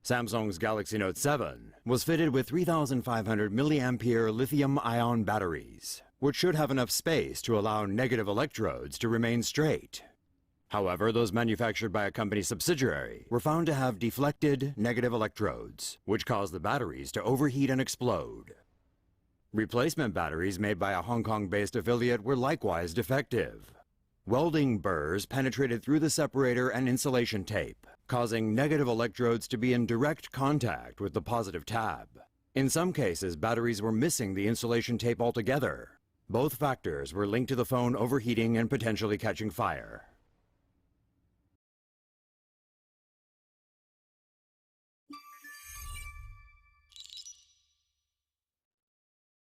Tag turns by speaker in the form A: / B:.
A: Samsung's Galaxy Note 7 was fitted with 3,500 milliampere lithium-ion batteries, which should have enough space to allow negative electrodes to remain straight. However, those manufactured by a company subsidiary were found to have deflected negative electrodes, which caused the batteries to overheat and explode. Replacement batteries made by a Hong Kong-based affiliate were likewise defective. Welding burrs penetrated through the separator and insulation tape, causing negative electrodes to be in direct contact with the positive tab. In some cases, batteries were missing the insulation tape altogether. Both factors were linked to the phone overheating and potentially catching fire.